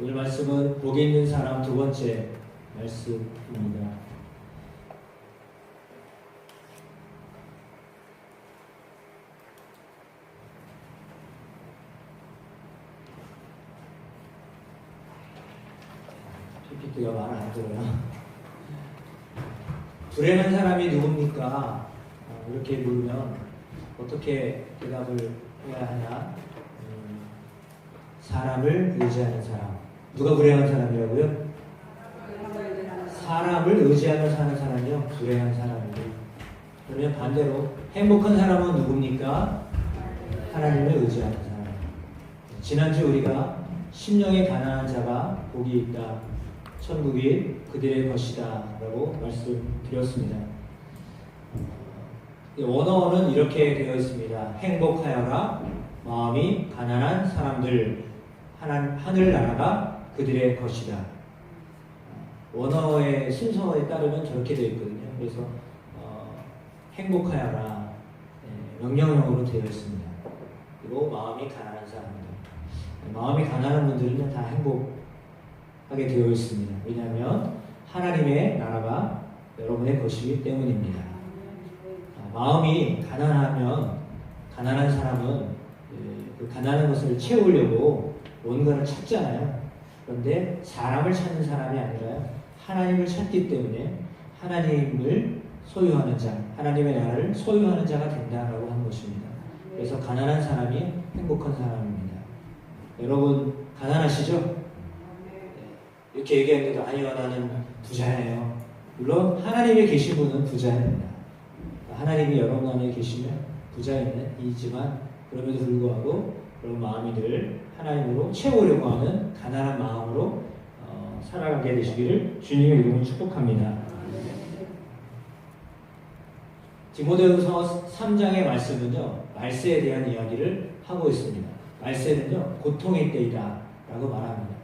오늘 말씀은 복이 있는 사람 두 번째 말씀입니다. PPT가 말 안 들어요. 불행한 사람이 누굽니까? 이렇게 물으면 어떻게 대답을 해야 하냐? 사람을 의지하는 사람. 누가 불행한 사람이라고요? 사람을 의지하며 사는 사람이요. 불행한 사람이고. 그러면 반대로 행복한 사람은 누굽니까? 하나님을 의지하는 사람. 지난주 우리가 심령에 가난한 자가 복이 있다. 천국이 그들의 것이다 라고 말씀드렸습니다. 원어는 이렇게 되어 있습니다. 행복하여라 마음이 가난한 사람들 하늘나라가 그들의 것이다. 원어의 순서에 따르면 저렇게 되어 있거든요. 그래서 행복하여라 명령형으로 되어 있습니다. 그리고 마음이 가난한 사람들, 마음이 가난한 분들은 다 행복하게 되어 있습니다. 왜냐하면 하나님의 나라가 여러분의 것이기 때문입니다. 마음이 가난하면 가난한 사람은 그 가난한 것을 채우려고 뭔가를 찾잖아요. 그런데 사람을 찾는 사람이 아니라 하나님을 찾기 때문에 하나님을 소유하는 자, 하나님의 나라를 소유하는 자가 된다라고 하는 것입니다. 그래서 가난한 사람이 행복한 사람입니다. 여러분 가난하시죠? 이렇게 얘기했는데도 아니요 나는 부자예요. 물론 하나님에 계신 분은 부자입니다. 하나님이 여러분 안에 계시면 부자이지만 그럼에도 불구하고 여러분 마음이 늘 하나님으로 채우려고 하는 가난한 마음으로 살아가게 되시기를 주님의 이름으로 축복합니다. 디모데후서 3장의 말씀은요, 말세에 대한 이야기를 하고 있습니다. 말세는요, 고통의 때이다 라고 말합니다.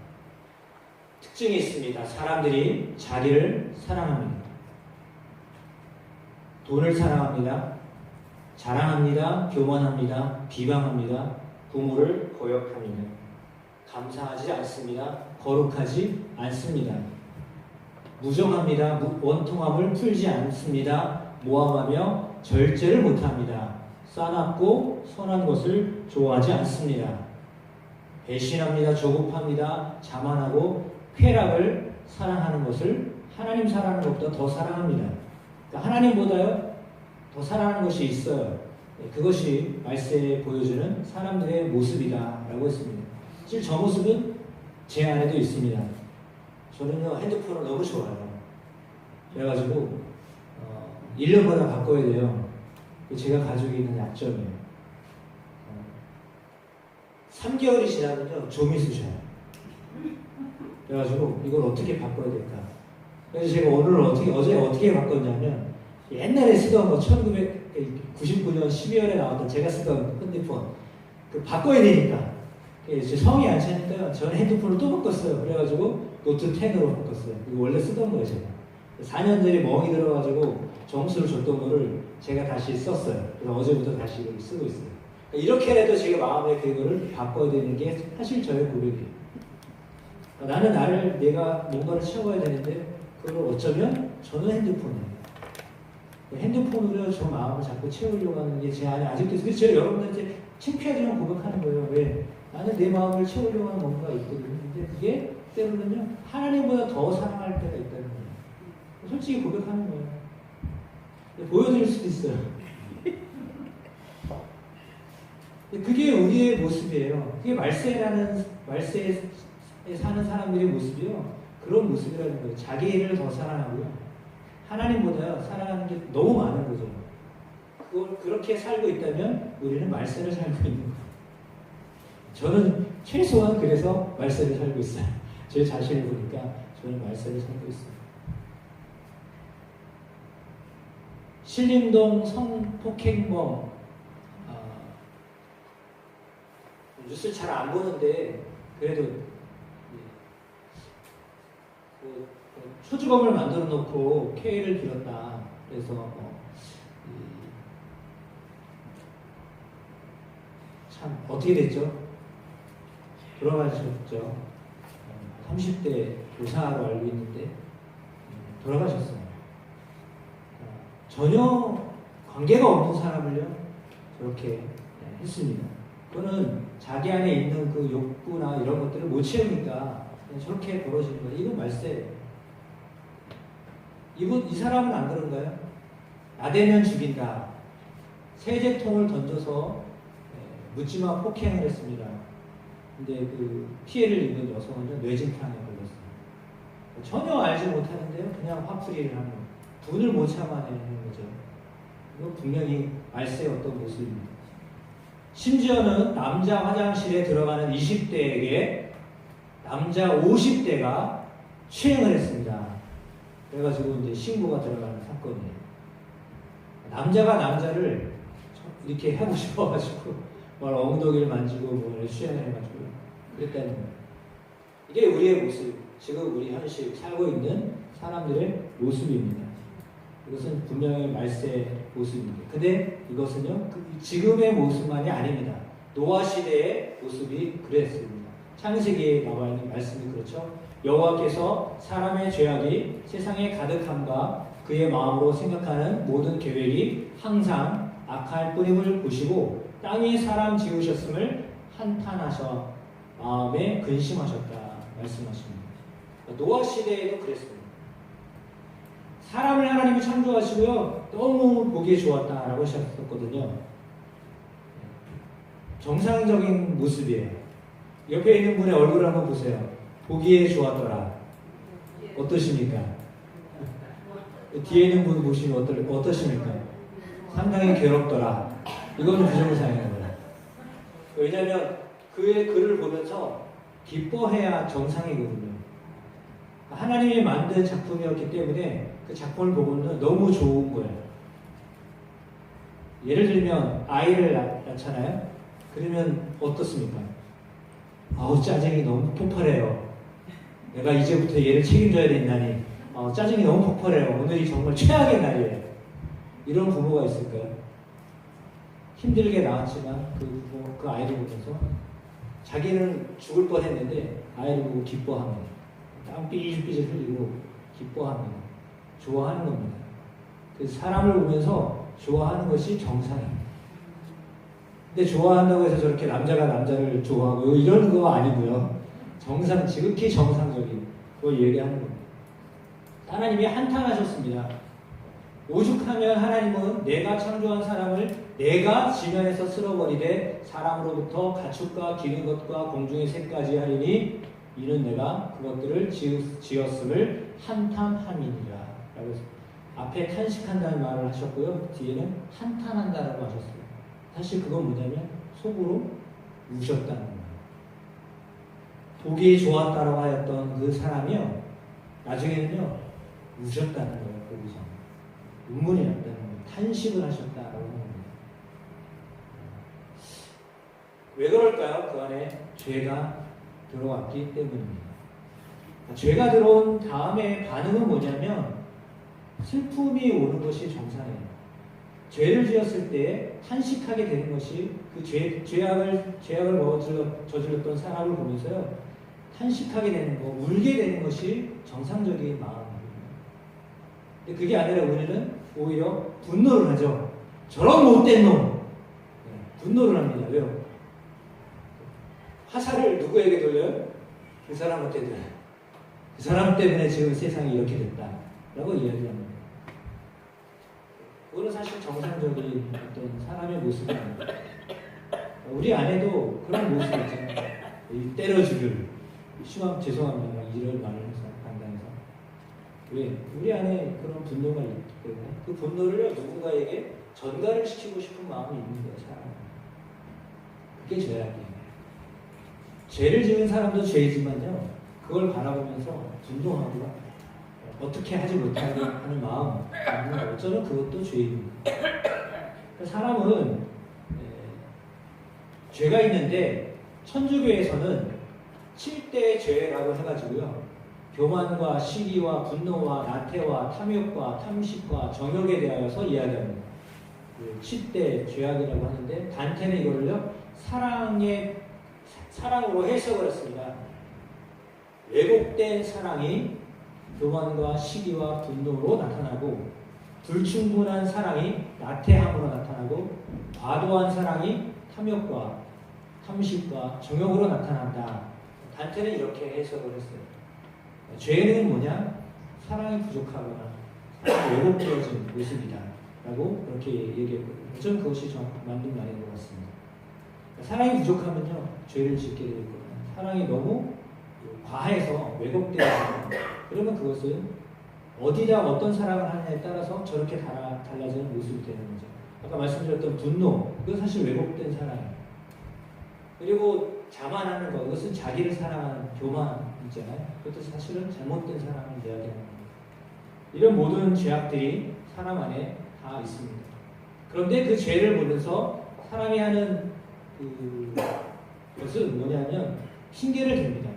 특징이 있습니다. 사람들이 자기를 사랑합니다. 돈을 사랑합니다. 자랑합니다. 교만합니다. 비방합니다. 부모를 거역합니다. 감사하지 않습니다. 거룩하지 않습니다. 무정합니다. 원통함을 풀지 않습니다. 모함하며 절제를 못합니다. 싸납고 선한 것을 좋아하지 않습니다. 배신합니다. 조급합니다. 자만하고 쾌락을 사랑하는 것을 하나님 사랑하는 것보다 더 사랑합니다. 그러니까 하나님보다요 더 사랑하는 것이 있어요. 그것이 말세에 보여주는 사람들의 모습이다 라고 했습니다. 사실 저 모습은 제 안에도 있습니다. 저는요 핸드폰을 너무 좋아해요. 그래가지고 1년마다 바꿔야 돼요. 제가 가지고 있는 약점이에요. 3개월이 지나면요 좀이 쑤셔요. 그래가지고 이걸 어떻게 바꿔야 될까? 그래서 제가 어제 어떻게 바꿨냐면 옛날에 쓰던 거 1999년 12월에 나왔던 제가 쓰던 핸드폰 그 바꿔야 되니까 제 성이 안 차니까요. 저는 핸드폰을 또 바꿨어요. 그래가지고 노트 10으로 바꿨어요. 이거 원래 쓰던 거예요 제가. 4년 전에 멍이 들어가지고 점수를 줬던 거를 제가 다시 썼어요. 그래서 어제부터 다시 이걸 쓰고 있어요. 이렇게라도 제가 마음의 그거를 바꿔야 되는 게 사실 저의 고백이에요. 나는 내가 뭔가를 채워야 되는데 그걸 어쩌면 저는 핸드폰이에요. 핸드폰으로 저 마음을 자꾸 채우려고 하는 게 제 안에 아직도 있어요. 제가 여러분들한테 창피하지만 고백하는 거예요. 왜? 나는 내 마음을 채우려고 하는 뭔가가 있거든요. 근데 그게 때로는요 하나님보다 더 사랑할 때가 있다는 거예요. 솔직히 고백하는 거예요. 보여드릴 수도 있어요. 그게 우리의 모습이에요. 그게 말세에 사는 사람들의 모습이요. 그런 모습이라는 거예요. 자기 일을 더 사랑하고요. 하나님보다 사랑하는 게 너무 많은 거죠. 그걸 그렇게 살고 있다면 우리는 말세를 살고 있는 거예요. 저는 최소한 그래서 말세를 살고 있어요. 제 자신을 보니까 저는 말세를 살고 있어요. 신림동 성폭행범 뉴스를 잘 안 보는데 그래도 초주검을 만들어 놓고 K를 빌었다. 그래서 참 어떻게 됐죠? 돌아가셨죠. 30대 교사로 알고 있는데 돌아가셨어요. 전혀 관계가 없는 사람을요 저렇게 했습니다. 그거는 자기 안에 있는 그 욕구나 이런 것들을 못 채우니까 저렇게 벌어지는 거예요. 이건 말세예요. 이 사람은 안 그런가요? 나대면 죽인다. 세제통을 던져서 묻지마 폭행을 했습니다. 근데 그 피해를 입은 여성은요 뇌진탕에 걸렸어요. 전혀 알지 못하는데요 그냥 화풀이를 하는 분을 못 참아내는 거죠. 이거 분명히 말세의 어떤 모습입니다. 심지어는 남자 화장실에 들어가는 20대에게 남자 50대가 추행을 했습니다. 그래가지고 이제 신고가 들어가는 사건이에요. 남자가 남자를 이렇게 하고 싶어가지고 뭘 엉덩이를 만지고 뭘 추행을 해가지고 그랬다는 거예요. 이게 우리의 모습, 지금 우리 현실 살고 있는 사람들의 모습입니다. 이것은 분명히 말세의 모습입니다. 근데 이것은요 지금의 모습만이 아닙니다. 노아 시대의 모습이 그랬습니다. 창세기에 나와 있는 말씀이 그렇죠. 여호와께서 사람의 죄악이 세상에 가득함과 그의 마음으로 생각하는 모든 계획이 항상 악할 뿐임을 보시고 땅에 사람 지으셨음을 한탄하셔 마음에 근심하셨다 말씀하십니다. 노아 시대에도 그랬습니다. 사람을 하나님이 창조하시고요 너무 보기에 좋았다라고 하셨거든요. 정상적인 모습이에요. 옆에 있는 분의 얼굴을 한번 보세요. 보기에 좋았더라. 어떠십니까? 뒤에 있는 분 보시면 어떠십니까? 상당히 괴롭더라. 이거는 부정상입니다. 왜냐하면 그의 글을 보면서 기뻐해야 정상이거든요. 하나님이 만든 작품이었기 때문에 그 작품을 보고는 너무 좋은 거예요. 예를 들면 아이를 낳잖아요. 그러면 어떻습니까? 아우 짜증이 너무 폭발해요. 내가 이제부터 얘를 책임져야 된다니 짜증이 너무 폭발해요. 오늘이 정말 최악의 날이에요. 이런 부모가 있을까요? 힘들게 낳았지만 그 아이를 보면서 자기는 죽을 뻔했는데 아이를 보고 기뻐합니다. 땀 삐질삐질 흘리고 기뻐합니다. 좋아하는 겁니다. 그 사람을 보면서 좋아하는 것이 정상입니다. 근데 좋아한다고 해서 저렇게 남자가 남자를 좋아하고 이런 거 아니고요. 지극히 정상적인 그걸 얘기하는 겁니다. 하나님이 한탄하셨습니다. 오죽하면 하나님은 내가 창조한 사람을 내가 지면에서 쓸어버리되 사람으로부터 가축과 기는 것과 공중의 새까지 하리니 이는 내가 그것들을 지었음을 한탄함이니라. 라고 해서 앞에 탄식한다는 말을 하셨고요. 뒤에는 한탄한다라고 하셨어요. 사실 그건 뭐냐면 속으로 우셨다는 거예요. 보기 좋았다라고 하였던 그 사람이요. 나중에는요. 우셨다는 거예요. 거기서. 눈물이 났다는 거예요. 탄식을 하셨다라고 하는 겁니다. 왜 그럴까요? 그 안에 죄가 들어왔기 때문입니다. 죄가 들어온 다음에 반응은 뭐냐면 슬픔이 오는 것이 정상이에요. 죄를 지었을 때 탄식하게 되는 것이 그 죄악을 저질렀던 사람을 보면서요 탄식하게 되는 거, 울게 되는 것이 정상적인 마음입니다. 근데 그게 아니라 우리는 오히려 분노를 하죠. 저런 못된 놈! 분노를 합니다. 왜요? 화살을 누구에게 돌려요? 그 사람한테 돌려요. 그 사람 때문에 지금 세상이 이렇게 됐다. 라고 이야기합니다. 그거는 사실 정상적인 어떤 사람의 모습이 아닙니다. 우리 안에도 그런 모습이 있잖아요. 때려주길. 죄송합니다. 이런 말을 해서 간단해서. 왜? 우리 안에 그런 분노가 있기 때문에 그 분노를 누군가에게 전가를 시키고 싶은 마음이 있는 거예요. 사람. 그게 죄악이에요. 죄를 지은 사람도 죄이지만요. 그걸 바라보면서 분노하고 어떻게 하지 못하게 하는 마음, 어쩌면 그것도 죄입니다. 사람은 죄가 있는데 천주교에서는 7대 죄라고 해가지고요. 교만과 시기와 분노와 나태와 탐욕과 탐식과 정욕에 대하여서 이야기합니다. 7대 죄악이라고 하는데 단테는 이거를요. 사랑으로 해석을 했습니다. 왜곡된 사랑이 교만과 시기와 분노로 나타나고, 불충분한 사랑이 나태함으로 나타나고, 과도한 사랑이 탐욕과 탐식과 정욕으로 나타난다. 단테는 이렇게 해석을 했어요. 죄는 뭐냐? 사랑이 부족하거나 사랑이 왜곡되어진 모습이다 라고 그렇게 얘기했거든요. 저는 그것이 정확히 맞는 말인 것 같습니다. 사랑이 부족하면요, 죄를 짓게 될 거예요. 사랑이 너무 과해서 왜곡되어지면, 그러면 그것은 어디다 어떤 사랑을 하느냐에 따라서 저렇게 달라지는 모습이 되는 거죠. 아까 말씀드렸던 분노, 그건 사실 왜곡된 사랑이에요. 그리고 자만하는 것, 이것은 자기를 사랑하는 교만이잖아요. 그것도 사실은 잘못된 사랑을 이야기하는 겁니다. 이런 모든 죄악들이 사람 안에 다 있습니다. 그런데 그 죄를 보면서 사람이 하는 그것은 뭐냐면 핑계를 댑니다.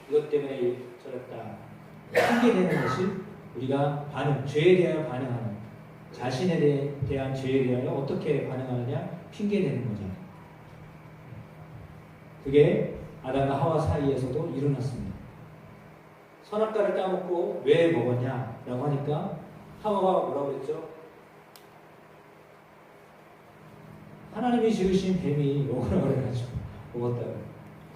이것 때문에 저랬다. 핑계대는 것이 우리가 죄에 대하여 반응하는, 자신에 대한 죄에 대하여 어떻게 반응하느냐, 핑계대는 거죠. 그게 아담과 하와 사이에서도 일어났습니다. 선악과를 따먹고 왜 먹었냐라고 하니까 하와가 뭐라고 그랬죠? 하나님이 지으신 뱀이 먹으라고 그래가지고 먹었다고.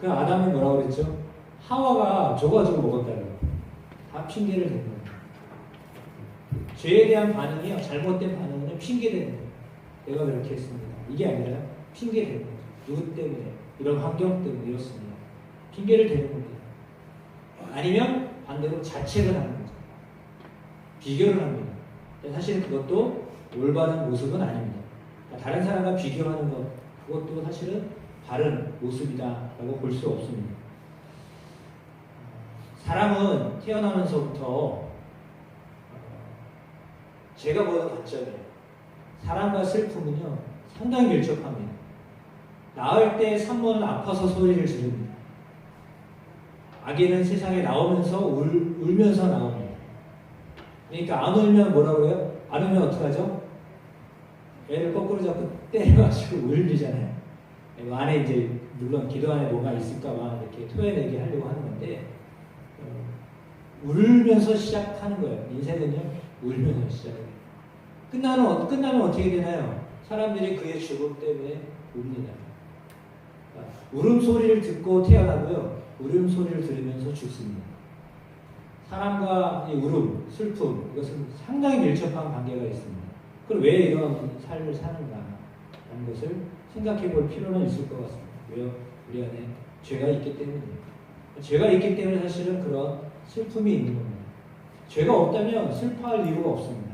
그 아담이 뭐라고 그랬죠? 하와가 줘가지고 먹었다고. 다 핑계를 댄 거예요. 죄에 대한 반응이요, 잘못된 반응은 핑계대는 거예요. 내가 그렇게 했습니다. 이게 아니라 핑계대는 거죠. 누구 때문에, 이런 환경 때문에 이렇습니다. 핑계를 대는 겁니다. 아니면 반대로 자책을 하는 거죠. 비교를 합니다. 사실 그것도 올바른 모습은 아닙니다. 다른 사람과 비교하는 것, 그것도 사실은 바른 모습이다라고 볼 수 없습니다. 사람은 태어나면서부터 제가 보는 관점이에요. 사랑과 슬픔은요, 상당히 밀접합니다. 낳을 때 산모는 아파서 소리를 지릅니다. 아기는 세상에 나오면서 울면서 나옵니다. 그러니까 안 울면 뭐라고 해요? 안 울면 어떡하죠? 애를 거꾸로 잡고 때려가지고 울리잖아요. 안에 이제 물론 기도 안에 뭐가 있을까봐 이렇게 토해내게 하려고 하는 건데, 울면서 시작하는 거예요. 인생은요, 울면서 시작해요. 끝나면 어떻게 되나요? 사람들이 그의 죽음 때문에 웁니다. 울음소리를 듣고 태어나고요, 울음소리를 들으면서 죽습니다. 사람과 이 울음, 슬픔, 이것은 상당히 밀접한 관계가 있습니다. 그럼 왜 이런 삶을 사는가 하는 것을 생각해 볼 필요는 있을 것 같습니다. 왜요? 우리 안에 죄가 있기 때문이에요. 죄가 있기 때문에 사실은 그런 슬픔이 있는 겁니다. 죄가 없다면 슬퍼할 이유가 없습니다.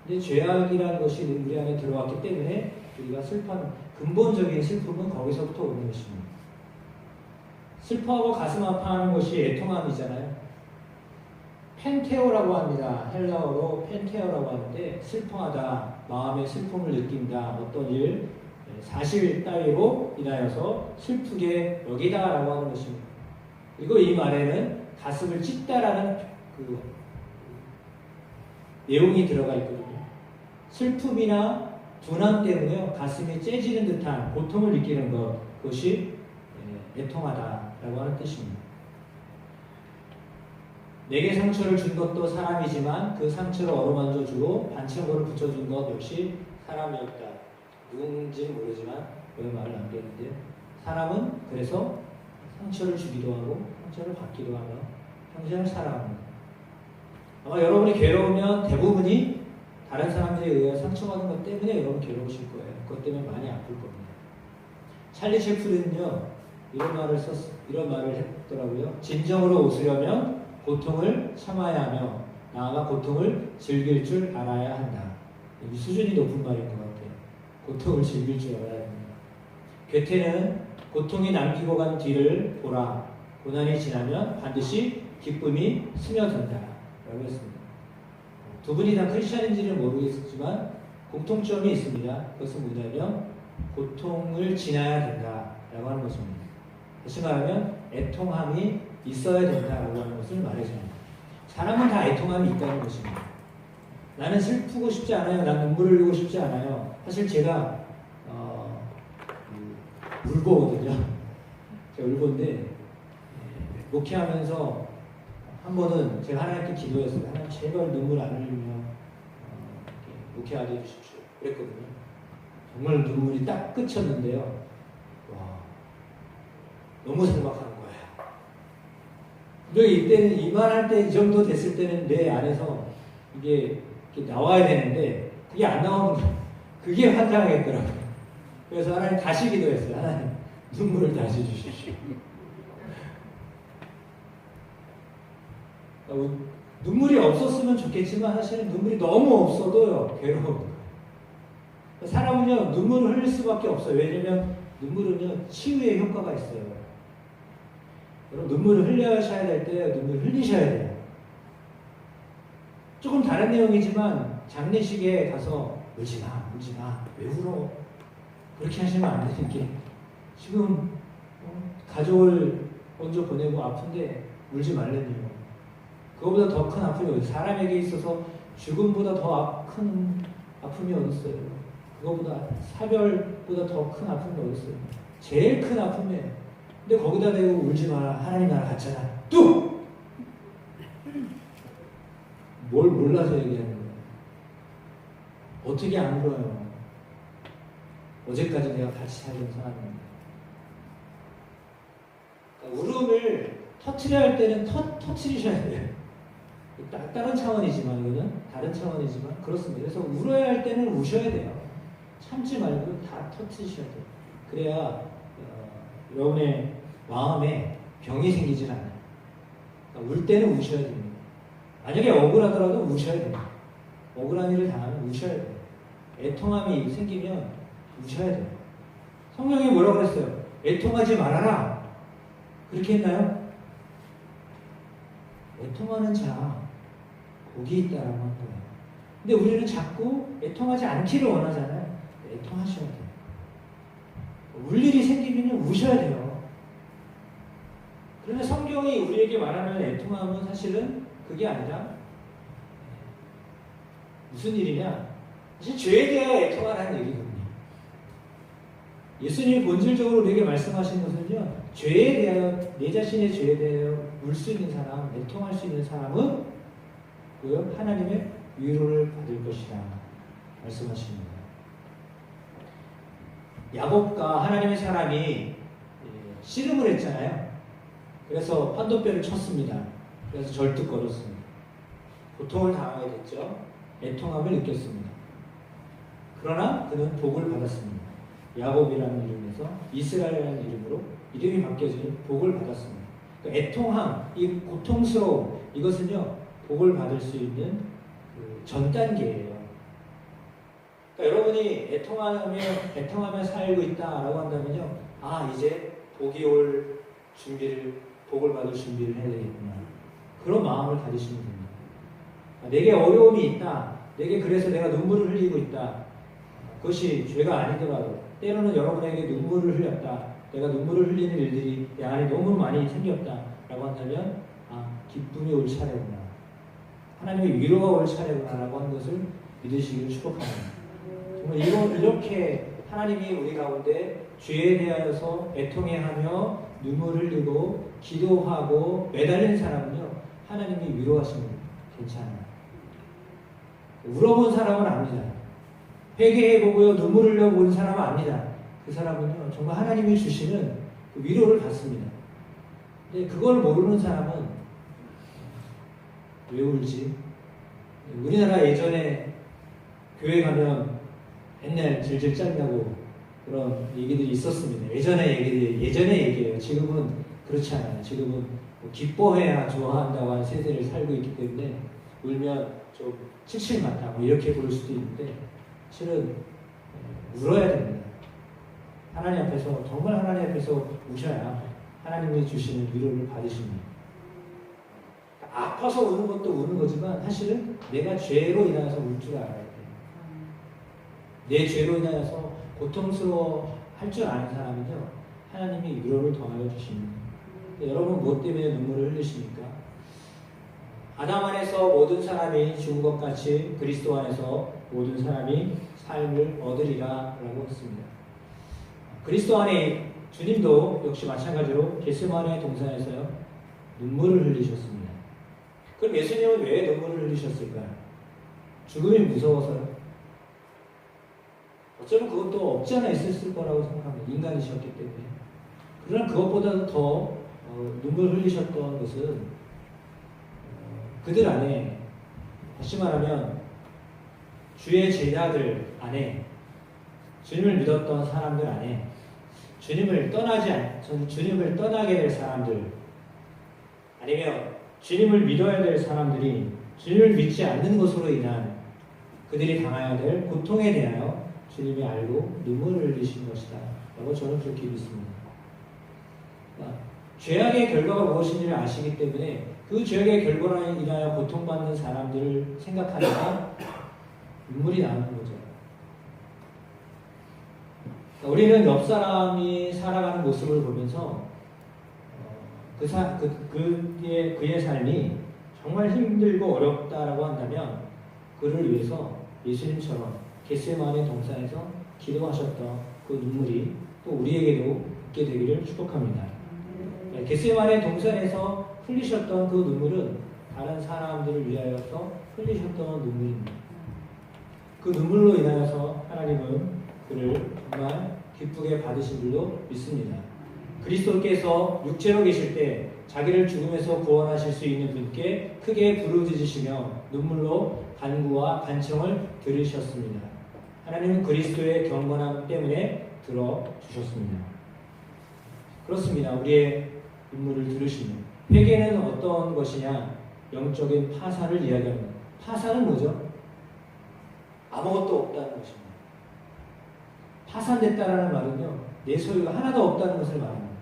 근데 죄악이라는 것이 우리 안에 들어왔기 때문에 우리가 슬퍼하는 근본적인 슬픔은 거기서부터 오는 것입니다. 슬퍼하고 가슴 아파하는 것이 애통함이잖아요. 펜테오라고 합니다. 헬라어로 펜테오라고 하는데, 슬퍼하다, 마음의 슬픔을 느낀다, 어떤 일, 사실 따위로 인하여서 슬프게 여기다라고 하는 것입니다. 그리고 이 말에는 가슴을 찢다라는 그 내용이 들어가 있거든요. 슬픔이나 분함 때문에 가슴이 째지는 듯한 고통을 느끼는 것, 그것이 애통하다라고 하는 뜻입니다. 내게 상처를 준 것도 사람이지만 그 상처를 어루만져 주고 반창고를 붙여준 것 역시 사람이었다. 누군지 모르지만 그런 말을 남겼는데, 사람은 그래서 상처를 주기도 하고 상처를 받기도 하며 평생을 살아갑니다. 아마 여러분이 괴로우면 대부분이 다른 사람들에 의해 상처받은 것 때문에 여러분 괴로우실 거예요. 그것 때문에 많이 아플 겁니다. 찰리 채플린은요, 이런 말을 했더라고요. 진정으로 웃으려면 고통을 참아야 하며 나아가 고통을 즐길 줄 알아야 한다. 이 수준이 높은 말인 것 같아요. 고통을 즐길 줄 알아야 합니다. 괴테는 고통이 남기고 간 뒤를 보라. 고난이 지나면 반드시 기쁨이 스며든다. 라고 했습니다. 두 분이 다 크리스찬인지는 모르겠지만 공통점이 있습니다. 그것은 뭐냐면 고통을 지나야 된다. 라고 하는 것입니다. 다시 말하면 애통함이 있어야 된다라고 하는 것을 말해줍니다. 사람은 다 애통함이 있다는 것입니다. 나는 슬프고 싶지 않아요. 난 눈물을 흘리고 싶지 않아요. 사실 제가 울보거든요. 제가 울보인데 목회하면서 한 번은 제가 하나님께 기도했어요. 하나님 제발 눈물 안 흘리며 목회하게 해주십시오. 그랬거든요. 정말 눈물이 딱 그쳤는데요. 와, 너무 생각하는 거예요. 근데 이때는 이만할 때 이 정도 됐을 때는 내 안에서 이게 나와야 되는데 그게 안 나오는 거예요. 그게 환장하겠더라고요. 그래서 하나님 다시 기도했어요. 하나님 눈물을 다시 주십시오. 눈물이 없었으면 좋겠지만 사실은 눈물이 너무 없어도요 괴로워요. 사람은요 눈물을 흘릴 수밖에 없어요. 왜냐면 눈물은요 치유의 효과가 있어요. 여러분 눈물을 흘려셔야 될 때 눈물 흘리셔야 돼요. 조금 다른 내용이지만 장례식에 가서 울지마 울지마 왜 울어 그렇게 하시면 안 되는 게 지금 가족을 먼저 보내고 아픈데 울지 말라는 이유. 그거보다 더 큰 아픔이 어디 있어요? 사람에게 있어서 죽음보다 더 큰 아픔이 어디 있어요? 그거보다 사별보다 더 큰 아픔이 어디 있어요? 제일 큰 아픔이에요. 근데 거기다 대고 울지 마라. 하나님 나라 갔잖아. 뚝! 뭘 몰라서 얘기하는 거예요? 어떻게 안 울어요? 어제까지 내가 같이 살던 사람입니다. 그러니까 울음을 터트려야 할 때는 터트리셔야 돼요. 다른 차원이지만 이거는 다른 차원이지만 그렇습니다. 그래서 울어야 할 때는 우셔야 돼요. 참지 말고 다 터트리셔야 돼요. 그래야 여러분의 마음에 병이 생기질 않아요. 그러니까 울 때는 우셔야 됩니다. 만약에 억울하더라도 우셔야 돼요. 억울한 일을 당하면 우셔야 돼요. 애통함이 생기면 우셔야 돼요. 성경이 뭐라고 그랬어요? 애통하지 말아라. 그렇게 했나요? 애통하는 자 복이 있다라고 한 거예요. 근데 우리는 자꾸 애통하지 않기를 원하잖아요. 애통하셔야 돼요. 울 일이 생기면 우셔야 돼요. 그런데 성경이 우리에게 말하는 애통함은 사실은 그게 아니라 무슨 일이냐? 사실 죄에 대하여 애통하라는 얘기거든요. 예수님이 본질적으로 우리에게 말씀하신 것은요, 죄에 대하여, 내 자신의 죄에 대하여 울 수 있는 사람, 애통할 수 있는 사람은 하나님의 위로를 받을 것이다 말씀하십니다. 야곱과 하나님의 사람이 씨름을 했잖아요. 그래서 환도뼈를 쳤습니다. 그래서 절뚝 걸었습니다. 고통을 당하게 됐죠. 애통함을 느꼈습니다. 그러나 그는 복을 받았습니다. 야곱이라는 이름에서 이스라엘이라는 이름으로 이름이 바뀌어진 복을 받았습니다. 그 애통함, 이 고통스러움, 이것은요 복을 받을 수 있는 그 전 단계예요. 그러니까 여러분이 애통하며 살고 있다라고 한다면요, 아 이제 복이 올 준비를, 복을 받을 준비를 해야 되겠구나. 그런 마음을 가지시면 됩니다. 내게 어려움이 있다. 내게 그래서 내가 눈물을 흘리고 있다. 그것이 죄가 아니더라도 때로는 여러분에게 눈물을 흘렸다. 내가 눈물을 흘리는 일들이 내 안에 너무 많이 생겼다라고 한다면 기쁨이 올 차례구나. 하나님의 위로가 올 차례구나라고 하는 것을 믿으시기를 축복합니다. 정말 이렇게 하나님이 우리 가운데 죄에 대하여서 애통해하며 눈물을 흘리고 기도하고 매달린 사람은요 하나님이 위로하십니다. 괜찮아요. 울어본 사람은 압니다. 회개해보고요 눈물 흘려본 사람은 압니다. 그 사람은요 정말 하나님이 주시는 그 위로를 받습니다. 근데 그걸 모르는 사람은 왜 울지? 우리나라 예전에 교회 가면 맨날 질질 짠다고 그런 얘기들이 있었습니다. 예전의 얘기예요. 지금은 그렇지 않아요. 지금은 뭐 기뻐해야 좋아한다고 하는 세대를 살고 있기 때문에 울면 좀 칠칠 맞다 뭐 이렇게 볼 수도 있는데 실은 울어야 됩니다. 하나님 앞에서, 정말 하나님 앞에서 우셔야 하나님이 주시는 위로를 받으십니다. 아파서 우는 것도 우는 거지만 사실은 내가 죄로 인하여서 울 줄 알아야 돼요. 내 죄로 인하여서 고통스러워 할 줄 아는 사람은요 하나님이 위로를 더하여 주십니다. 여러분 무엇 때문에 눈물을 흘리십니까? 아담 안에서 모든 사람이 죽은 것 같이 그리스도 안에서 모든 사람이 삶을 얻으리라 라고 했습니다. 그리스도 안에 주님도 역시 마찬가지로 겟세마네 동산에서요 눈물을 흘리셨습니다. 그럼 예수님은 왜 눈물을 흘리셨을까요? 죽음이 무서워서요? 어쩌면 그것도 없지 않아 있었을 거라고 생각합니다. 인간이셨기 때문에. 그러나 그것보다도 더 눈물을 흘리셨던 것은 그들 안에, 다시 말하면 주의 제자들 안에, 주님을 믿었던 사람들 안에, 주님을 떠나게 될 사람들, 아니면 주님을 믿어야 될 사람들이 주님을 믿지 않는 것으로 인한 그들이 당해야 될 고통에 대하여 주님이 알고 눈물을 흘리신 것이다 라고 저는 그렇게 믿습니다. 죄악의 결과가 무엇인지를 아시기 때문에 그 죄악의 결과로 인하여 고통받는 사람들을 생각하니까 눈물이 나는 거죠. 우리는 옆 사람이 살아가는 모습을 보면서 그의 삶이 정말 힘들고 어렵다라고 한다면 그를 위해서 예수님처럼 겟세마네 동산에서 기도하셨던 그 눈물이 또 우리에게도 있게 되기를 축복합니다. 겟세마네 동산에서 흘리셨던 그 눈물은 다른 사람들을 위하여서 흘리셨던 눈물입니다. 그 눈물로 인하여서 하나님은 그를 정말 기쁘게 받으신 줄로 믿습니다. 그리스도께서 육체로 계실 때 자기를 죽음에서 구원하실 수 있는 분께 크게 부르짖으시며 눈물로 간구와 간청을 들으셨습니다. 하나님은 그리스도의 경건함 때문에 들어주셨습니다. 그렇습니다. 우리의 눈물을 들으시며 회개는 어떤 것이냐? 영적인 파산을 이야기합니다. 파산은 뭐죠? 아무것도 없다는 것입니다. 파산됐다라는 말은요, 내 소유가 하나도 없다는 것을 말합니다.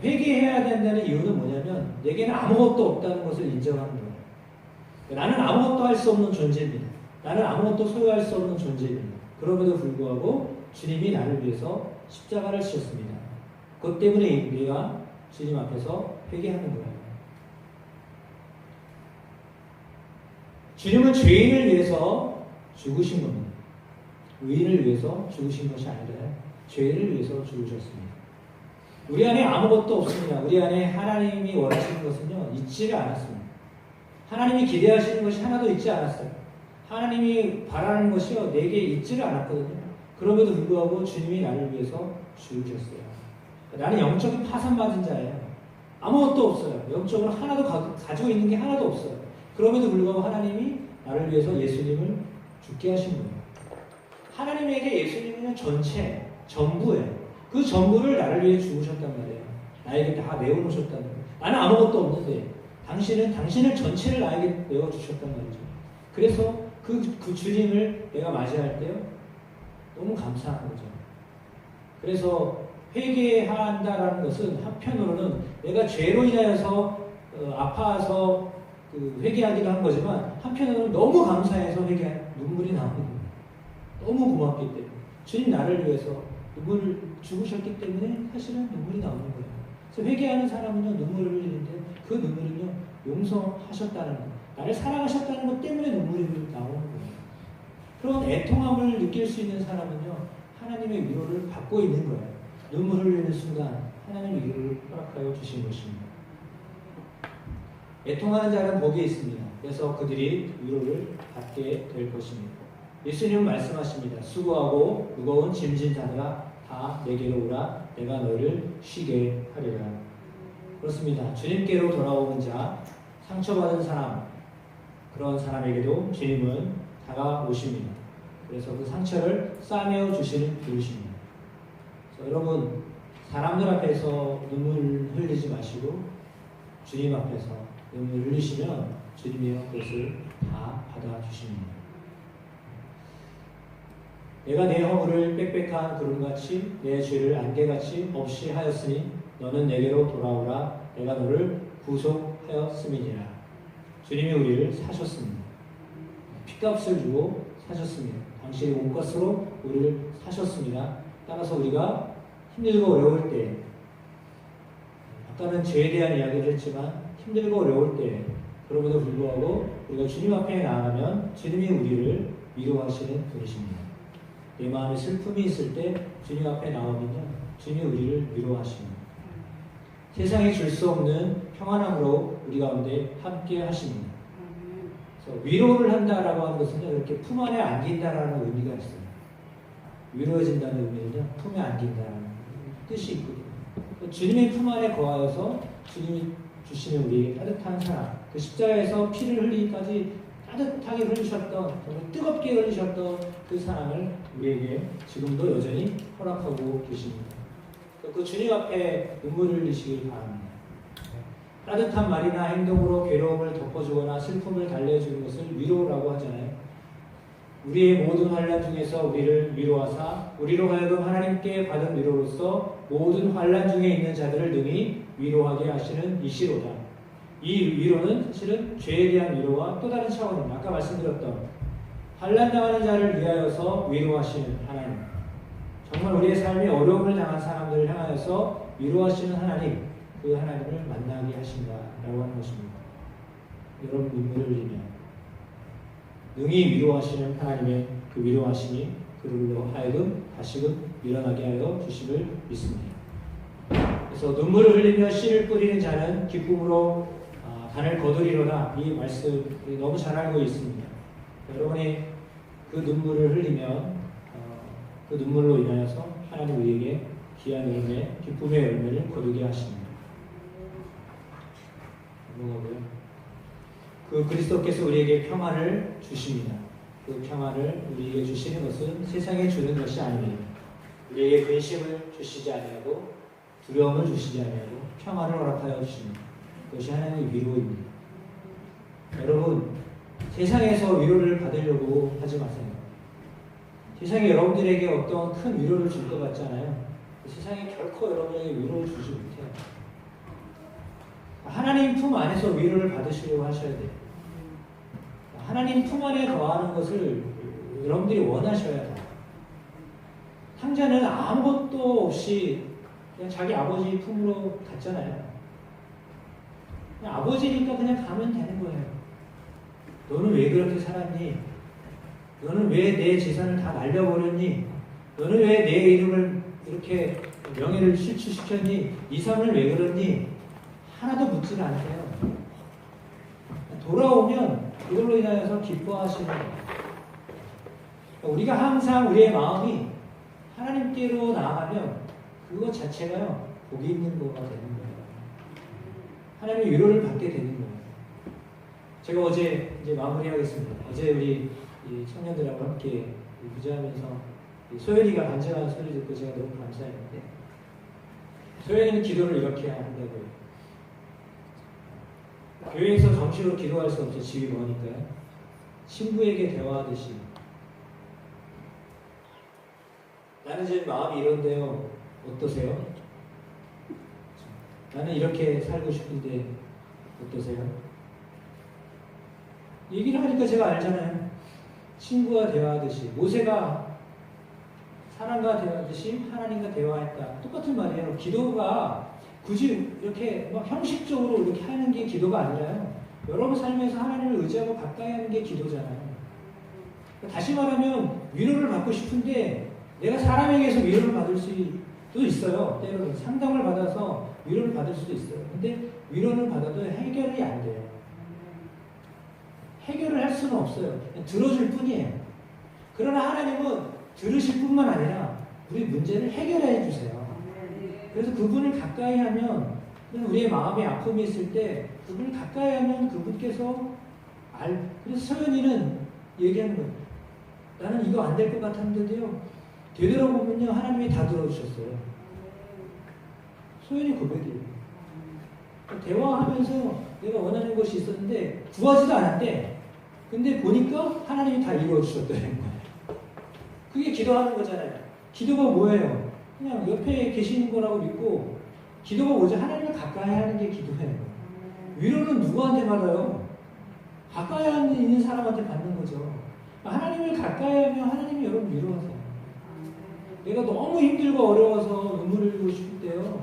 회개해야 된다는 이유는 뭐냐면 내게는 아무것도 없다는 것을 인정하는 거예요. 나는 아무것도 할 수 없는 존재입니다. 나는 아무것도 소유할 수 없는 존재입니다. 그럼에도 불구하고 주님이 나를 위해서 십자가를 지셨습니다. 그것 때문에 우리가 주님 앞에서 회개하는 거예요. 주님은 죄인을 위해서 죽으신 겁니다. 의인을 위해서 죽으신 것이 아니라 죄를 위해서 죽으셨습니다. 우리 안에 아무것도 없습니다. 우리 안에 하나님이 원하시는 것은요, 있지를 않았습니다. 하나님이 기대하시는 것이 하나도 있지 않았어요. 하나님이 바라는 것이요, 내게 있지를 않았거든요. 그럼에도 불구하고 주님이 나를 위해서 죽으셨어요. 나는 영적인 파산받은 자예요. 아무것도 없어요. 영적으로 하나도 가지고 있는 게 하나도 없어요. 그럼에도 불구하고 하나님이 나를 위해서 예수님을 죽게 하신 거예요. 하나님에게 예수님은 전체, 전부예요. 그 전부를 나를 위해 죽으셨단 말이에요. 나에게 다 내어놓으셨다는 거예요. 나는 아무것도 없는데 당신은 당신을 전체를 나에게 내어주셨단 말이죠. 그래서 그 주님을 내가 맞이할 때요, 너무 감사한 거죠. 그래서 회개해야 한다라는 것은 한편으로는 내가 죄로 인하여서 아파서 회개하기도 한 거지만 한편으로는 너무 감사해서 눈물이 나오는 거예요. 너무 고맙기 때문에 주님 나를 위해서 눈물을 죽으셨기 때문에 사실은 눈물이 나오는 거예요. 그래서 회개하는 사람은요, 눈물을 흘리는데 그 눈물은요, 용서하셨다는 것, 나를 사랑하셨다는 것 때문에 눈물이 나오는 거예요. 그런 애통함을 느낄 수 있는 사람은요, 하나님의 위로를 받고 있는 거예요. 눈물을 흘리는 순간 하나님의 위로를 허락하여 주신 것입니다. 애통하는 자는 복이 있습니다. 그래서 그들이 위로를 받게 될 것입니다. 예수님은 말씀하십니다. 수고하고 무거운 짐진 자들아 다 내게로 오라. 내가 너를 쉬게 하리라. 그렇습니다. 주님께로 돌아오는 자, 상처받은 사람, 그런 사람에게도 주님은 다가오십니다. 그래서 그 상처를 싸매어 주시는 분이십니다. 여러분, 사람들 앞에서 눈물 흘리지 마시고 주님 앞에서 눈물 흘리시면 주님이요 그것을 다 받아주십니다. 내가 내 허물을 빽빽한 구름같이 내 죄를 안개같이 없이 하였으니 너는 내게로 돌아오라. 내가 너를 구속하였음이니라. 주님이 우리를 사셨습니다. 핏값을 주고 사셨습니다. 당신이 옷값으로 우리를 사셨습니다. 따라서 우리가 힘들고 어려울 때, 아까는 죄에 대한 이야기를 했지만 힘들고 어려울 때, 그럼에도 불구하고 우리가 주님 앞에 나아가면 주님이 우리를 위로하시는 분이십니다. 내 마음에 슬픔이 있을 때 주님 앞에 나오면요, 주님이 우리를 위로하십니다. 세상에 줄 수 없는 평안함으로 우리 가운데 함께 하십니다. 그래서 위로를 한다라고 하는 것은 이렇게 품 안에 안긴다라는 의미가 있어요. 위로해진다는 의미는요, 품에 안긴다는 뜻이 있거든요. 주님의 품 안에 거하여서 주님이 주시는 우리에게 따뜻한 사랑, 그 십자가에서 피를 흘리기까지 따뜻하게 흘리셨던, 정말 뜨겁게 흘리셨던 그 사랑을 우리에게 지금도 여전히 허락하고 계십니다. 그 주님 앞에 눈물을 흘리시길 바랍니다. 따뜻한 말이나 행동으로 괴로움을 덮어주거나 슬픔을 달래주는 것을 위로라고 하잖아요. 우리의 모든 환난 중에서 우리를 위로하사 우리로 하여금 하나님께 받은 위로로서 모든 환난 중에 있는 자들을 능히 위로하게 하시는 이시로다. 이 위로는 사실은 죄에 대한 위로와 또 다른 차원입니다. 아까 말씀드렸던 환난 당하는 자를 위하여서 위로하시는 하나님, 정말 우리의 삶에 어려움을 당한 사람들을 향하여서 위로하시는 하나님, 그 하나님을 만나게 하신다라고 하는 것입니다. 여러분 눈물을 흘리며 능히 위로하시는 하나님의 그 위로하심이 그들로 하여금 다시금 일어나게 하여 주심을 믿습니다. 그래서 눈물을 흘리며 씨를 뿌리는 자는 기쁨으로 단을 거두리로다. 이 말씀 너무 잘 알고 있습니다. 여러분이 그 눈물을 흘리면 그 눈물로 인하여서 하나님 우리에게 귀한 열매, 기쁨의 열매를 거두게 하십니다. 뭐고요? 그 그리스도께서 우리에게 평안을 주십니다. 그 평안을 우리에게 주시는 것은 세상에 주는 것이 아닙니다. 우리에게 근심을 주시지 아니하고 두려움을 주시지 아니하고 평안을 허락하여 주십니다. 그것이 하나님의 위로입니다. 여러분, 세상에서 위로를 받으려고 하지 마세요. 세상에 여러분들에게 어떤 큰 위로를 줄 것 같잖아요. 세상에 결코 여러분에게 위로를 주지 못해요. 하나님 품 안에서 위로를 받으시려고 하셔야 돼요. 하나님 품 안에 거하는 것을 여러분들이 원하셔야 돼요. 탕자는 아무것도 없이 그냥 자기 아버지 품으로 갔잖아요. 그냥 아버지니까 그냥 가면 되는 거예요. 너는 왜 그렇게 살았니? 너는 왜 내 재산을 다 날려버렸니? 너는 왜 내 이름을 이렇게 명예를 실추시켰니? 이 삶을 왜 그러니? 하나도 묻지는 않으세요. 돌아오면 그걸로 인하여서 기뻐하시는 거예요. 우리가 항상 우리의 마음이 하나님께로 나아가면 그것 자체가요, 복이 있는 거가 되는 거예요. 하나님의 위로를 받게 되는 거예요. 제가 어제 이제 마무리하겠습니다. 어제 우리 이 청년들하고 함께 구제하면서 소연이가 간증하는 소리 듣고 제가 너무 감사했는데, 소연이는 기도를 이렇게 한다고요. 교회에서 정식으로 기도할 수 없죠. 집이 머니까요. 친구에게 대화하듯이. 나는 지금 마음이 이런데요. 어떠세요? 나는 이렇게 살고 싶은데 어떠세요? 얘기를 하니까 제가 알잖아요. 친구와 대화하듯이. 모세가 사람과 대화하듯이 하나님과 대화했다. 똑같은 말이에요. 기도가 굳이 이렇게 막 형식적으로 이렇게 하는 게 기도가 아니라요. 여러분 삶에서 하나님을 의지하고 가까이 하는 게 기도잖아요. 다시 말하면 위로를 받고 싶은데 내가 사람에게서 위로를 받을 수도 있어요. 때로는 상담을 받아서 위로를 받을 수도 있어요. 근데 위로를 받아도 해결이 안 돼요. 해결을 할 수는 없어요. 그냥 들어줄 뿐이에요. 그러나 하나님은 들으실 뿐만 아니라 우리 문제를 해결해 주세요. 그래서 그분을 가까이 하면, 우리의 마음에 아픔이 있을 때 그분을 가까이 하면 그분께서 그래서 서연이는 얘기하는 거예요. 나는 이거 안 될 것 같았는데도요, 되돌아보면요, 하나님이 다 들어주셨어요. 소연이 고백이에요. 대화하면서 내가 원하는 것이 있었는데 구하지도 않았대. 근데 보니까 하나님이 다 이루어주셨다는 거예요. 그게 기도하는 거잖아요. 기도가 뭐예요? 그냥 옆에 계시는 거라고 믿고, 기도가 뭐죠? 하나님을 가까이 하는 게 기도예요. 위로는 누구한테 받아요? 가까이 있는 사람한테 받는 거죠. 하나님을 가까이 하면 하나님이 여러분 위로하세요. 내가 너무 힘들고 어려워서 눈물을 흘리고 싶을 때요,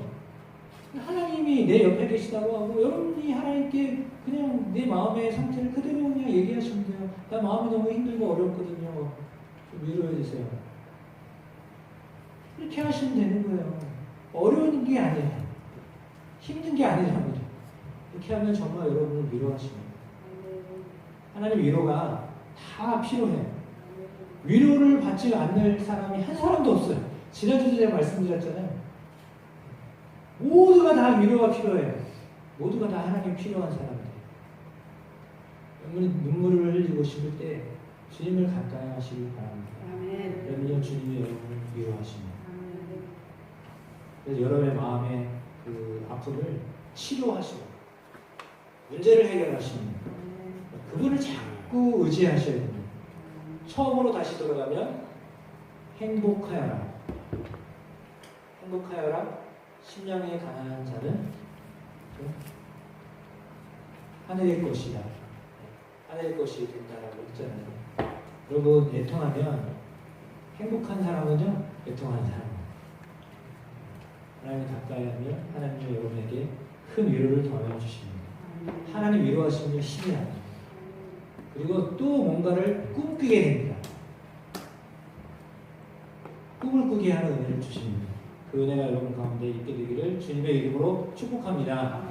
하나님이 내 옆에 계시다고 하고 여러분이 하나님께 그냥 내 마음의 상태를 그대로 그냥 얘기하시면 돼요. 나 마음이 너무 힘들고 어렵거든요. 좀 위로해 주세요. 이렇게 하시면 되는 거예요. 어려운 게 아니에요. 힘든 게 아니랍니다. 이렇게 하면 정말 여러분을 위로하십니다. 하나님 위로가 다 필요해요. 위로를 받지 않는 사람이 한 사람도 없어요. 지난주도 제가 말씀드렸잖아요. 모두가 다 위로가 필요해요. 모두가 다 하나님 필요한 사람이에요. 여러분이 눈물을 흘리고 싶을 때 주님을 가까이 하시길 바랍니다. 그러면 주님이 여러분을 위로하십니다. 그래서 여러분의 마음의 그 아픔을 치료하시고 문제를 해결하십니다. 그분을 자꾸 의지하셔야 됩니다. 처음으로 다시 돌아가면 행복하여라. 행복하여라. 심령에 가난한 자는 하늘의 것이다. 하늘의 것이 된다라고 했잖아요. 여러분 애통하면 행복한 사람은요 애통하는 사람. 하나님을 가까이 하면 하나님이 여러분에게 큰 위로를 더하여 주십니다. 하나님 위로하시면 힘이 납니다. 그리고 또 뭔가를 꿈꾸게 됩니다. 꿈을 꾸게 하는 은혜를 주십니다. 그 은혜가 여러분 가운데 있게 되기를 주님의 이름으로 축복합니다.